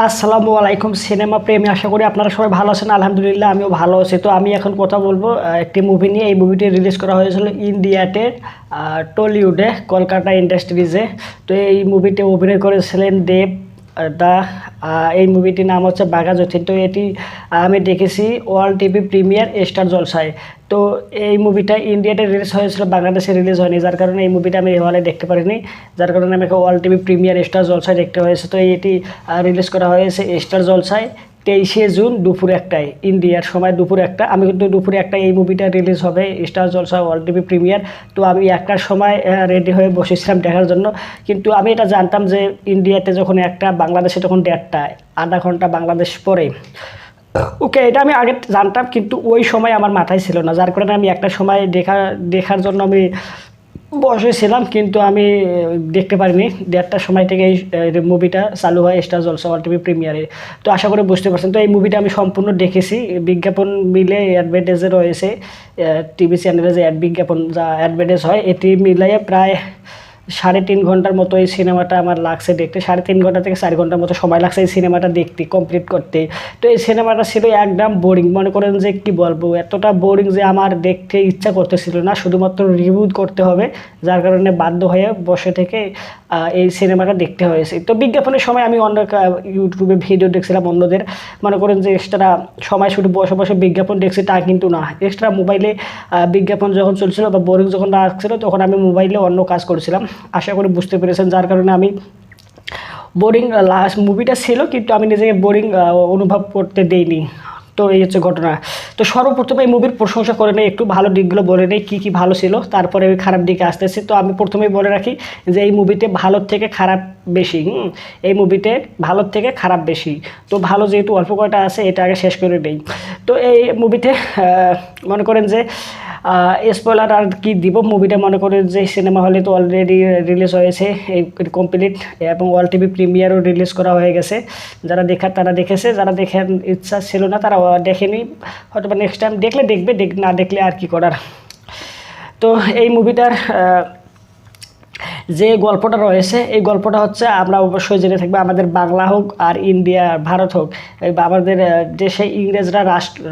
আসসালামু আলাইকুম সিনেমা প্রেমী, আশা করি আপনারা সবাই ভালো আছেন। আলহামদুলিল্লাহ আমিও ভালো আছি। তো আমি এখন কথা বলবো একটি মুভি নিয়ে। এই মুভিটি রিলিজ করা হয়েছিল ইন্ডিয়াতে, টলিউডে, কলকাতা ইন্ডাস্ট্রিজে। তো এই মুভিতে অভিনয় করেছিলেন দেব দা। এই মুভিটির নাম হচ্ছে বাঘা যতীন। তো এটি আমি দেখেছি ওয়ার্ল্ড টিভি প্রিমিয়ার স্টার জলসায়। তো এই মুভিটা ইন্ডিয়াতে রিলিজ হয়েছিল, বাংলাদেশে রিলিজ হয়নি, যার কারণে এই মুভিটা আমি হলে দেখতে পারিনি। যার কারণে আমাকে ওয়ার্ল্ড টিভি প্রিমিয়ার স্টার জলসায় দেখতে হয়েছে। তো এটি রিলিজ করা হয়েছে স্টার জলসায় 23শে জুন দুপুর 1টায়, ইন্ডিয়ার সময় দুপুর 1টা। আমি কিন্তু দুপুর 1টায় এই মুভিটা রিলিজ হবে স্টার জলসা ওয়ার্ল্ড টিভি প্রিমিয়ার। তো আমি 1টার সময় রেডি হয়ে বসেছিলাম দেখার জন্য। কিন্তু আমি এটা জানতাম যে ইন্ডিয়াতে যখন 1টা, বাংলাদেশে তখন 1:30, আধা ঘন্টা বাংলাদেশ পরে। ওকে, এটা আমি আগে জানতাম, কিন্তু ওই সময় আমার মাথায় ছিল না, যার কারণে আমি একটা সময় দেখার জন্য আমি বসেছিলাম, কিন্তু আমি দেখতে পারিনি। 1:30টার সময় থেকে এই মুভিটা চালু হয় স্টার জলসা ওয়ার্ল্ড টিভি প্রিমিয়ারে। তো আশা করি বুঝতে পারছেন। তো এই মুভিটা আমি সম্পূর্ণ দেখেছি। বিজ্ঞাপন মিলে অ্যাডভার্টাইজে রয়েছে, টিভি চ্যানেলে যে বিজ্ঞাপন যা অ্যাডভার্টাইজ হয়, এটি মিলিয়ে প্রায় 3.5 ঘন্টার মতো এই সিনেমাটা আমার লাগছে দেখতে। 3.5 ঘন্টা থেকে 4 ঘন্টার মতো সময় লাগছে এই সিনেমাটা দেখতে, কমপ্লিট করতে। তো এই সিনেমাটা ছিল একদম বোরিং, মনে করেন যে কি বলবো, এতটা বোরিং যে আমার দেখতে ইচ্ছা করতেছিল না, শুধুমাত্র রিভিউ করতে হবে, যার কারণে বাধ্য হয়ে বসে থেকে এই সিনেমাটা দেখতে হয়েছে। তো বিজ্ঞাপনের সময় আমি অন্য ইউটিউবে ভিডিও দেখছিলাম অন্যদের, মনে করেন যে এক্সট্রা সময় শুধু বসে বসে বিজ্ঞাপন দেখছি তা কিন্তু না। এক্সট্রা মোবাইলে বিজ্ঞাপন যখন চলছিল বা বোরিং যখন লাগছিল, তখন আমি মোবাইলে অন্য কাজ করছিলাম। আশা করি বুঝতে পেরেছেন, যার কারণে আমি বোরিং লাস্ট মুভিটা ছিল, কিন্তু আমি নিজেকে বোরিং অনুভব করতে দেইনি। তো এই হচ্ছে ঘটনা। তো সর্বপ্রথমে এই মুভির প্রশংসা করে নেই, একটু ভালো দিকগুলো বলে নেই কী কী ভালো ছিল, তারপরে ওই খারাপ দিকে আসতেছি। তো আমি প্রথমেই বলে রাখি যে এই মুভিতে ভালোর থেকে খারাপ বেশি। এই মুভিতে ভালোর থেকে খারাপ বেশি। তো ভালো যেহেতু অল্প কয়টা আছে, এটা আগে শেষ করে নেই। তো এই মুভিতে মনে করেন যে স্পয়লার আর কি দিব, মুভিটা মনে করেন যে সিনেমা হলে তো অলরেডি রিলিজ হয়েছে এই কমপ্লিট, এবং ওয়ার্ল্ড টিভি প্রিমিয়ারও রিলিজ করা হয়ে গেছে। যারা দেখার তারা দেখেছে, যারা দেখার ইচ্ছা ছিল না তারা দেখেনি, হয়তো বা নেক্সট টাইম দেখলে দেখবে, না দেখলে আর কি করার। তো এই মুভিটার যে গল্পটা রয়েছে, এই গল্পটা হচ্ছে, আমরা অবশ্যই জেনে থাকবে, আমাদের বাংলা হোক আর ইন্ডিয়া ভারত হোক, আমাদের দেশে ইংরেজরা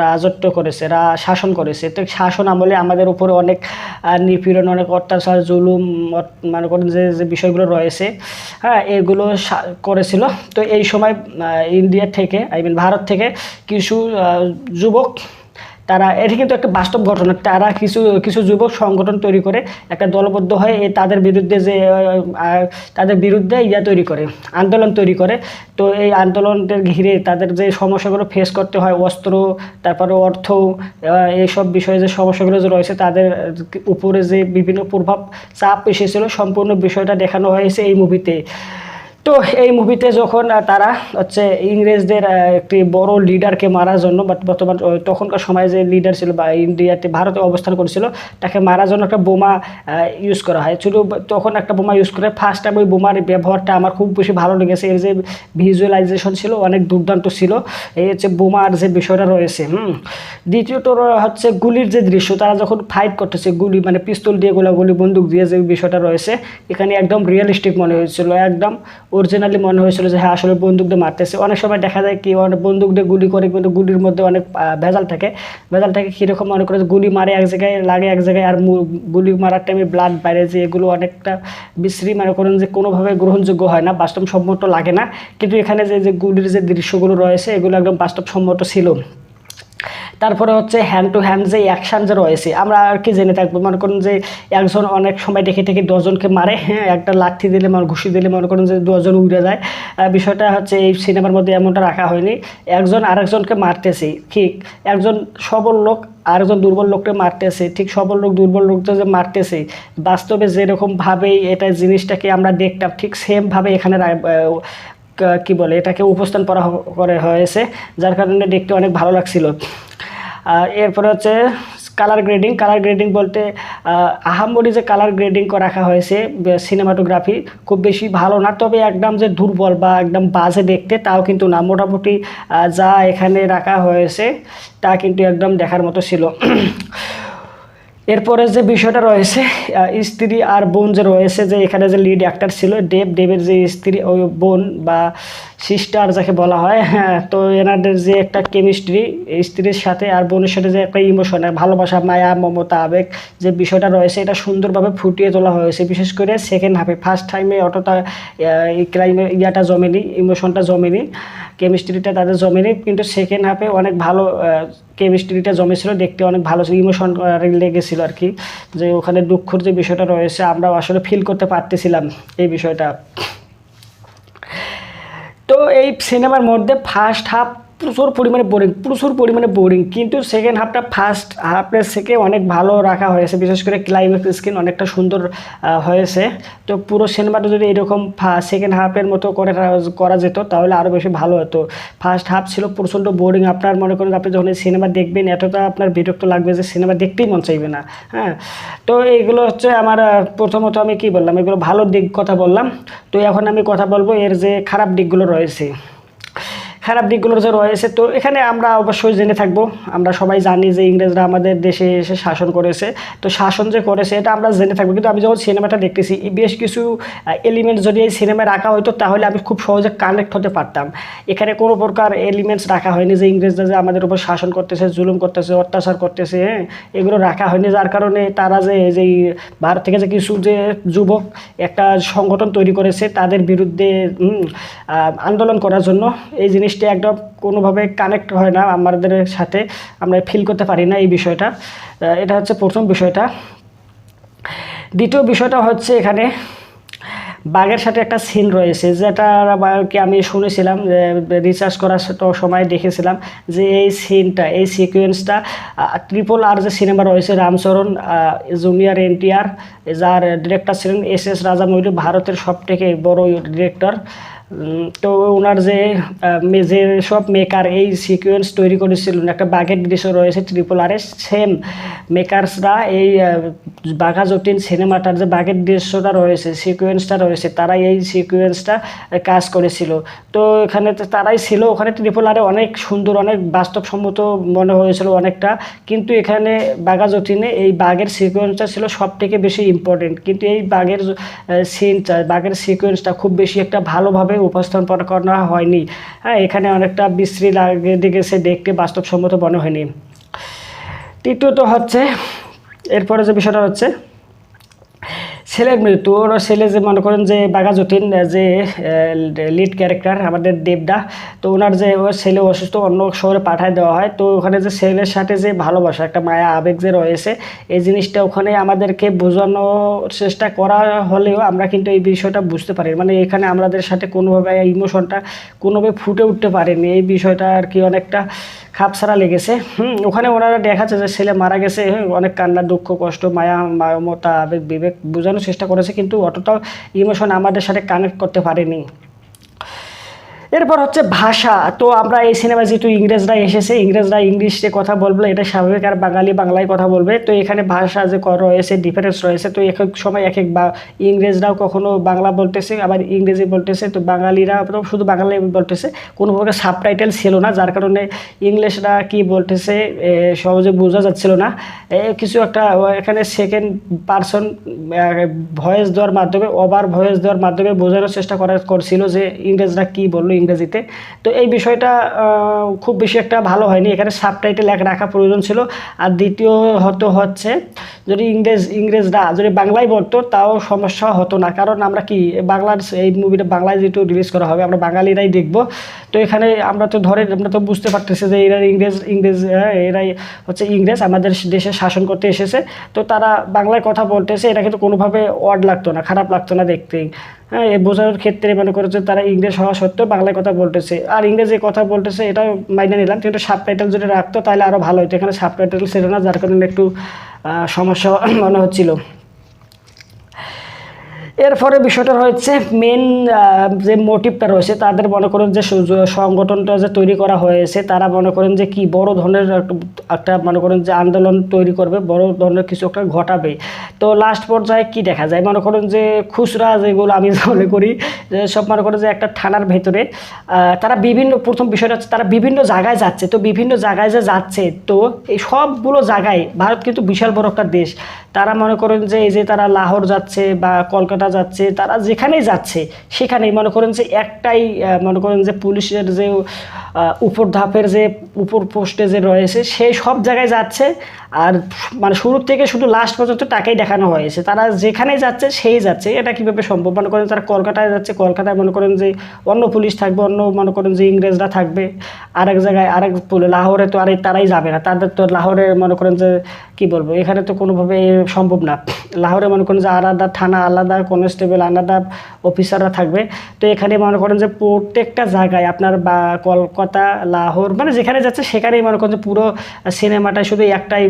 রাজত্ব করেছে, শাসন করেছে। তো শাসন আমলে আমাদের উপরে অনেক নিপীড়ন, অনেক অত্যাচার, জুলুম, মনে করেন যে যে বিষয়গুলো রয়েছে, হ্যাঁ, এগুলো করেছিল। তো এই সময় ইন্ডিয়া থেকে, ভারত থেকে কিছু যুবক, তারা, এটি কিন্তু একটা বাস্তব ঘটনা, তারা কিছু যুবক সংগঠন তৈরি করে একটা দলবদ্ধ হয়ে তাদের বিরুদ্ধে তৈরি করে, আন্দোলন তৈরি করে। তো এই আন্দোলনের ঘিরে তাদের যে সমস্যাগুলো ফেস করতে হয়, অস্ত্র, তারপরে অর্থ, এইসব বিষয়ে যে সমস্যাগুলো যে রয়েছে, তাদের উপরে যে বিভিন্ন প্রভাব চাপ এসেছিল, সম্পূর্ণ বিষয়টা দেখানো হয়েছে এই মুভিতে। তো এই মুভিতে যখন তারা হচ্ছে ইংরেজদের একটি বড় লিডারকে মারার জন্য, বর্তমান তখনকার সময় যে লিডার ছিল বা ইন্ডিয়াতে, ভারতে অবস্থান করেছিল, তাকে মারার জন্য একটা বোমা ইউজ করা হয়। শুধু তখন একটা বোমা ইউজ করে, ফার্স্ট টাইম ওই বোমার ব্যবহারটা আমার খুব বেশি ভালো লেগেছে। এর যে ভিজুয়ালাইজেশন ছিল অনেক দুর্দান্ত ছিল। এই হচ্ছে বোমার যে বিষয়টা রয়েছে। দ্বিতীয়ত হচ্ছে গুলির যে দৃশ্য, তারা যখন ফাইট করতেছে, গুলি মানে পিস্তল দিয়ে গোলাগুলি, বন্দুক দিয়ে যে বিষয়টা রয়েছে, এখানে একদম রিয়েলিস্টিক মনে হয়েছিল, একদম অরিজিনালি মনে হয়েছিল যে হ্যাঁ আসলে বন্দুক দিয়ে মারতেছে। অনেক সময় দেখা যায় কি, অনেক বন্দুক দিয়ে গুলি করে, কিন্তু গুলির মধ্যে অনেক ভেজাল থাকে। কীরকম মনে করে, গুলি মারে এক জায়গায়, লাগে এক জায়গায়, আর গুলি মারার টাইমে ব্লাড বাইরে, যে এগুলো অনেকটা বিশ্রী, মনে করেন যে কোনোভাবে গ্রহণযোগ্য হয় না, বাস্তবসম্মত লাগে না। কিন্তু এখানে যে গুলির যে দৃশ্যগুলো রয়েছে, এগুলো একদম বাস্তবসম্মত ছিল। তারপরে হচ্ছে হ্যান্ড টু হ্যান্ড যে অ্যাকশান যে রয়েছে, আমরা আর কি জেনে থাকবো, মনে করেন যে একজন অনেক সময় দেখে 10জনকে মারে, হ্যাঁ, একটা লাঠি দিলে, ঘুষি দিলে মনে করেন যে 10জন উড়ে যায়। বিষয়টা হচ্ছে এই সিনেমার মধ্যে এমনটা রাখা হয়নি। একজন আরেকজনকে মারতেছে, ঠিক একজন সবল লোক আরেকজন দুর্বল লোককে মারতেছে, ঠিক সবল লোক দুর্বল লোকটা যে মারতেছে, বাস্তবে যেরকমভাবেই এটা জিনিসটাকে আমরা দেখতাম, ঠিক সেমভাবে এখানে কি বলে এটাকে উপস্থান করা হয়েছে, যার কারণে দেখতে অনেক ভালো লাগছিল। আর এরপরে হচ্ছে কালার গ্রেডিং বলতে আহামরি যে কালার গ্রেডিং রাখা হয়েছে, সিনেমাটোগ্রাফি খুব বেশি ভালো না, তবে একদম যে দুর্বল বা একদম বাজে দেখতে তাও কিন্তু না, মোটামুটি যা এখানে রাখা হয়েছে তা কিন্তু একদম দেখার মতো ছিল। এরপরে যে বিষয়টা রয়েছে, স্ত্রী আর বোন যে রয়েছে, যে এখানে যে লিড অ্যাক্টর ছিল দেবের যে স্ত্রী, ওই বোন বা সিস্টার যাকে বলা হয়, হ্যাঁ। তো এনাদের যে একটা কেমিস্ট্রি, স্ত্রীর সাথে আর বোনের সাথে যে একটা ইমোশন, ভালোবাসা, মায়া, মমতা, আবেগ যে বিষয়টা রয়েছে, এটা সুন্দরভাবে ফুটিয়ে তোলা হয়েছে। বিশেষ করে সেকেন্ড হাফে, ফার্স্ট টাইমে অতটা ইয়াটা জমেনি, ইমোশনটা জমেনি, কেমিস্ট্রিটা তাদের জমেনি, কিন্তু সেকেন্ড হাফে অনেক ভালো কেমিস্ট্রিটা জমেছিল, দেখতে অনেক ভালো ছিল, ইমোশন লেগেছিল আর কি, যে ওখানে দুঃখর যে বিষয়টা রয়েছে আমরা আসলে ফিল করতে পারতেছিলাম এই বিষয়টা। তো এই সিনেমার মধ্যে ফার্স্ট হাফ প্রচুর পরিমাণে বোরিং, কিন্তু সেকেন্ড হাফটা ফার্স্ট হাফের থেকে অনেক ভালো রাখা হয়েছে। বিশেষ করে ক্লাইম্যাক্স স্ক্রিন অনেকটা সুন্দর হয়েছে। তো পুরো সিনেমাটা যদি এরকম সেকেন্ড হাফের মতো করা যেত তাহলে আরও বেশি ভালো হতো। ফার্স্ট হাফ ছিল প্রচণ্ড বোরিং। আপনার মনে করেন আপনি যখন এই সিনেমা দেখবেন এতটা আপনার বিরক্ত লাগবে যে সিনেমা দেখতেই মন চাইবে না, হ্যাঁ। তো এইগুলো হচ্ছে আমার প্রথমত আমি কি বললাম, এগুলো ভালো দিক কথা বললাম। তো এখন আমি কথা বলবো এর যে খারাপ দিকগুলো রয়েছে। খারাপ দিকগুলো যে রয়েছে, তো এখানে আমরা অবশ্যই জেনে থাকবো, আমরা সবাই জানি যে ইংরেজরা আমাদের দেশে এসে শাসন করেছে। তো শাসন যে করেছে এটা আমরা জেনে থাকবো, কিন্তু আমি যখন সিনেমাটা দেখতেছি বেশ কিছু এলিমেন্টস যদি এই সিনেমায় রাখা হতো তাহলে আমি খুব সহজে কানেক্ট হতে পারতাম। এখানে কোনো প্রকার এলিমেন্টস রাখা হয়নি যে ইংরেজরা যে আমাদের উপর শাসন করতেছে, জুলুম করতেছে, অত্যাচার করতেছে, হ্যাঁ, এগুলো রাখা হয়নি। যার কারণে তারা যে ভারত থেকে যে কিছু যে যুবক একটা সংগঠন তৈরি করেছে তাদের বিরুদ্ধে আন্দোলন করার জন্য, এই জিনিসটা একদম কোনোভাবে কানেক্ট হয় না আমাদের সাথে, আমরা ফিল করতে পারি না এই বিষয়টা। এটা হচ্ছে প্রথম বিষয়টা। দ্বিতীয় বিষয়টা হচ্ছে এখানে বাঘের সাথে একটা সিন রয়েছে, যেটা কি আমি শুনেছিলাম, রিসার্চ করার সময় দেখেছিলাম যে এই সিনটা, এই সিকোয়েন্সটা RRR যে সিনেমা রয়েছে রামচরণ জুনিয়র NTR, যার ডিরেক্টর ছিলেন SS রাজামৌলি, ভারতের সবথেকে বড় ডিরেক্টর। তো ওনার যে সব মেকার এই সিকোয়েন্স তৈরি করেছিলেন, একটা বাঘের দৃশ্য রয়েছে RRR, সেম মেকার্সরা এই বাঘা যতীন সিনেমাটার যে বাঘের দৃশ্যটা রয়েছে, সিকোয়েন্সটা রয়েছে, তারা এই সিকোয়েন্সটা কাজ করেছিল। তো এখানে তারাই ছিল, ওখানে RRR অনেক সুন্দর, অনেক বাস্তবসম্মত মনে হয়েছিল অনেকটা, কিন্তু এখানে বাঘা যতীনে এই বাঘের সিকোয়েন্সটা ছিল সব থেকে বেশি ইম্পর্টেন্ট, কিন্তু এই বাঘের সিনটা, বাঘের সিকোয়েন্সটা খুব বেশি একটা ভালোভাবে উপস্থাপন করা হয়নি, হ্যাঁ। এখানে অনেকটা বিশ্রী লাগে দেখেছে, দেখতে বাস্তবসম্মত মনে হয়নি। তৃতীয়ত হচ্ছে এরপরে যে বিষয়টা হচ্ছে ছেলের মৃত্যু। ওর ছেলে যে মনে করেন যে বাঘা যতীন যে লিড ক্যারেক্টার আমাদের দেবদা, তো ওনার যে ওর ছেলে অসুস্থ, অন্য শহরে পাঠায় দেওয়া হয়। তো ওখানে যে ছেলের সাথে যে ভালোবাসা, একটা মায়া, আবেগ যে রয়েছে, এই জিনিসটা ওখানে আমাদেরকে বোঝানোর চেষ্টা করা হলেও আমরা কিন্তু এই বিষয়টা বুঝতে পারি, মানে এখানে আমাদের সাথে কোনোভাবে ইমোশনটা কোনোভাবে ফুটে উঠতে পারেনি। এই বিষয়টা আর কি অনেকটা খাপছাড়া লেগেছে। ওখানে ওনারা দেখাচ্ছে যে ছেলে মারা গেছে, অনেক কান্না, দুঃখ, কষ্ট, মায়া, মমতা, আবেগ, বিবেক বোঝানোর চেষ্টা করেছে, কিন্তু অতটাও ইমোশন আমাদের সাথে কানেক্ট করতে পারেনি। এরপর হচ্ছে ভাষা। তো আমরা এই সিনেমায় যেহেতু ইংরেজরা এসেছে, ইংরেজরা ইংলিশে কথা বলবে, এটা স্বাভাবিক, আর বাঙালি বাংলায় কথা বলবে। তো এখানে ভাষা যে রয়েছে, ডিফারেন্স রয়েছে। তো এক এক সময় এক এক ইংরেজরাও কখনো বাংলা বলতেছে, আবার ইংরেজি বলতেছে, তো বাঙালিরা শুধু বাংলা বলতেছে, কোনো প্রকার সাবটাইটেল ছিল না, যার কারণে ইংলিশরা কি বলতেছে সহজে বোঝা যাচ্ছিল না। কিছু একটা এখানে সেকেন্ড পারসন ভয়েস দেওয়ার মাধ্যমে, ওভার ভয়েস দেওয়ার মাধ্যমে বোঝানোর চেষ্টা করছিল যে ইংরেজরা কি বললো ইংরেজিতে। তো এই বিষয়টা খুব বেশি একটা ভালো হয়নি, এখানে সাবটাইটেল রাখা প্রয়োজন ছিল। আর দ্বিতীয় হচ্ছে যদি ইংরেজরা যদি বাংলায় বলতো তাও সমস্যা হতো না, কারণ আমরা কি বাংলার এই মুভিটা বাংলায় যেহেতু রিলিজ করা হবে, আমরা বাঙালিরাই দেখবো। তো এখানে আমরা তো বুঝতে পারতেছি যে এরা এরাই হচ্ছে ইংরেজ, আমাদের দেশে শাসন করতে এসেছে। তো তারা বাংলায় কথা বলতেছে, এটা কিন্তু কোনোভাবে অড লাগতো না, খারাপ লাগতো না দেখতেই, হ্যাঁ। এ বোঝানোর ক্ষেত্রে মনে করেছে তারা ইংরেজ হওয়া সত্ত্বেও বাংলায় কথা বলতেছে, আর ইংরেজি কথা বলতেছে, এটাও মাইনে নিলাম, কিন্তু সাবটাইটেল যদি রাখতো তাহলে আরও ভালো হতো। এখানে সাবটাইটেল ছিল না, যার কারণে একটু সমস্যা মনে হচ্ছিল। এরপরে বিষয়টা হচ্ছে মেন যে মোটিভটা রয়েছে, তাদের মনে করেন যে সংগঠনটা যে তৈরি করা হয়েছে, তারা মনে করেন যে কি বড় ধরনের একটা মনে করেন যে আন্দোলন তৈরি করবে, বড় ধরনের কিছু একটা ঘটাবে। তো লাস্ট পর্যায়ে কি দেখা যায়, মনে করেন যে খুচরা যেগুলো আমি মনে করি যে সব মনে করেন যে একটা থানার ভেতরে তারা প্রথম বিষয়টা হচ্ছে তারা বিভিন্ন জায়গায় যাচ্ছে। তো বিভিন্ন জায়গায় যে যাচ্ছে, তো এই সবগুলো জায়গায়, ভারত কিন্তু বিশাল বড় একটা দেশ, তারা মনে করেন যে এই যে তারা লাহোর যাচ্ছে বা কলকাতা যাচ্ছে, তারা যেখানেই যাচ্ছে সেখানেই মনে করেন যে একটাই মনে করেন যে পুলিশের যে উপর ধাপের যে উপর পোস্টে যে রয়েছে সেই সব জায়গায় যাচ্ছে। আর মানে শুরু থেকে শুধু লাস্ট পর্যন্ত তাকেই দেখানো হয়েছে, তারা যেখানেই যাচ্ছে সেই যাচ্ছে। এটা কীভাবে সম্ভব? মনে করেন তারা কলকাতায় যাচ্ছে, কলকাতায় মনে করেন যে অন্য পুলিশ থাকবে, অন্য মনে করেন যে ইংরেজরা থাকবে। আরেক জায়গায় আরেক লাহোরে তো আর তারাই যাবে না, তাদের তো লাহোরে মনে করেন যে কি বলবো, এখানে তো কোনোভাবে সম্ভব না। লাহোরে মনে করেন যে আলাদা থানা, আলাদা কনস্টেবল, আলাদা অফিসাররা থাকবে। তো এখানে মনে করেন যে প্রত্যেকটা জায়গায় আপনার বা কলকাতা, লাহোর মানে যেখানে যাচ্ছে সেখানেই মনে করেন যে পুরো সিনেমাটায় শুধু একটাই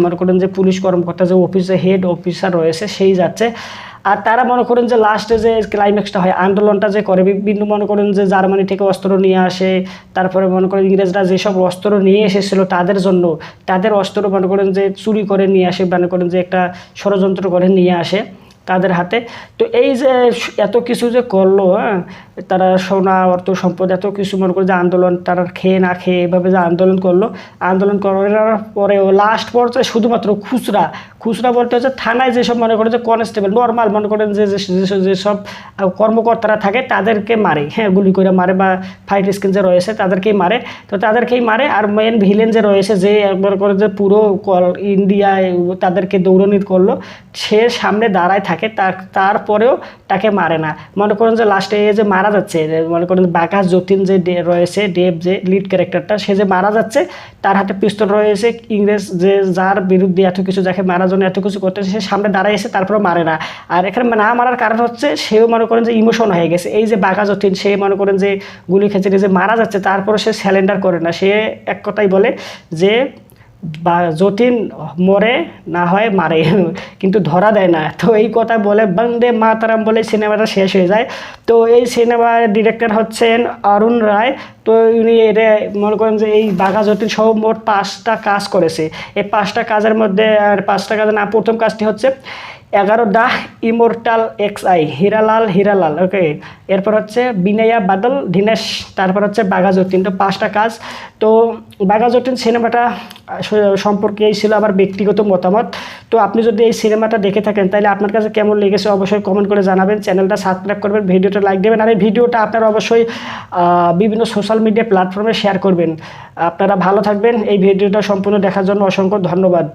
মনে করেন যে পুলিশ কর্মকর্তা যে অফিসে হেড অফিসার রয়েছে সেই যাচ্ছে। আর তারা মনে করেন যে লাস্টে যে ক্লাইম্যাক্সটা হয়, আন্দোলনটা যে করে, বিভিন্ন মনে করেন যে জার্মানি থেকে অস্ত্র নিয়ে আসে, তারপরে মনে করেন ইংরেজরা যেসব অস্ত্র নিয়ে এসেছিলো তাদের জন্য, তাদের অস্ত্র মনে করেন যে চুরি করে নিয়ে আসে, মনে করেন যে একটা ষড়যন্ত্র করে নিয়ে আসে তাদের হাতে। তো এই যে এত কিছু যে করলো, হ্যাঁ, তারা সোনা অর্থ সম্পদ এত কিছু মনে করে যে আন্দোলন, তারা খেয়ে না খেয়ে এভাবে যে আন্দোলন করলো, আন্দোলন করার পরেও লাস্ট পর্যায়ে শুধুমাত্র খুচরা খুচরা বলতে হচ্ছে থানায় যেসব মনে করেন যে কনস্টেবল নর্মাল মনে করেন যে যেসব কর্মকর্তারা থাকে তাদেরকে মারে, হ্যাঁ, গুলি করে মারে, বা ফাইট স্কিন যে রয়েছে তাদেরকেই মারে। তো তাদেরকেই মারে। আর মেন ভিলেন যে রয়েছে, যে মনে করেন যে পুরো ইন্ডিয়ায় তাদেরকে দৌড়ানি করলো, সে সামনে দাঁড়ায় থাকে, তারপরেও তাকে মারে না। মনে করেন যে লাস্টে যে মারা যাচ্ছে, মনে করেন বাঘা যতীন যে রয়েছে, দেব যে লিড ক্যারেক্টারটা, সে যে মারা যাচ্ছে, তার হাতে পিস্তল রয়েছে। ইংরেজ যে যার বিরুদ্ধে এত কিছু, যাকে মারার জন্য এত কিছু করতেছে, সে সামনে দাঁড়াইছে, তারপরে মারে না। আর এখানে না মারার কারণ হচ্ছে সেও মনে করেন যে ইমোশন হয়ে গেছে। এই যে বাঘা যতীন, সে মনে করেন যে গুলি খেঁচে যে মারা যাচ্ছে, তারপরে সে স্যালেন্ডার করে না। সে এক কথাই বলে যে বা যতীন মরে না হয় মারে, কিন্তু ধরা দেয় না। তো এই কথা বলে বন্দে মাতারাম বলে সিনেমাটা শেষ হয়ে যায়। তো এই সিনেমার ডিরেক্টর হচ্ছেন অরুণ রায়। তো উনি এটা মনে করেন যে এই বাঘা যতীন সহ মোট 5টা কাজ করেছে। এই 5টা কাজের মধ্যে, আর 5টা কাজের না, প্রথম কাজটি হচ্ছে 11 দা ইমোর্টাল XI হিরালাল, ওকে। এরপর হচ্ছে বিনয়া বাদল দীনেশ, তারপর হচ্ছে বাঘা যতীন। তো 5টা কাজ। তো বাঘা যতীন সিনেমাটা সম্পর্কে এই ছিল আমার ব্যক্তিগত মতামত। তো আপনি যদি এই সিনেমাটা দেখে থাকেন তাহলে আপনার কাছে কেমন লেগেছে অবশ্যই কমেন্ট করে জানাবেন, চ্যানেলটা সাবস্ক্রাইব করবেন, ভিডিওটা লাইক দেবেন, আর এই ভিডিওটা আপনারা অবশ্যই বিভিন্ন সোশ্যাল মিডিয়া প্ল্যাটফর্মে শেয়ার করবেন। আপনারা ভালো থাকবেন। এই ভিডিওটা সম্পূর্ণ দেখার জন্য অসংখ্য ধন্যবাদ।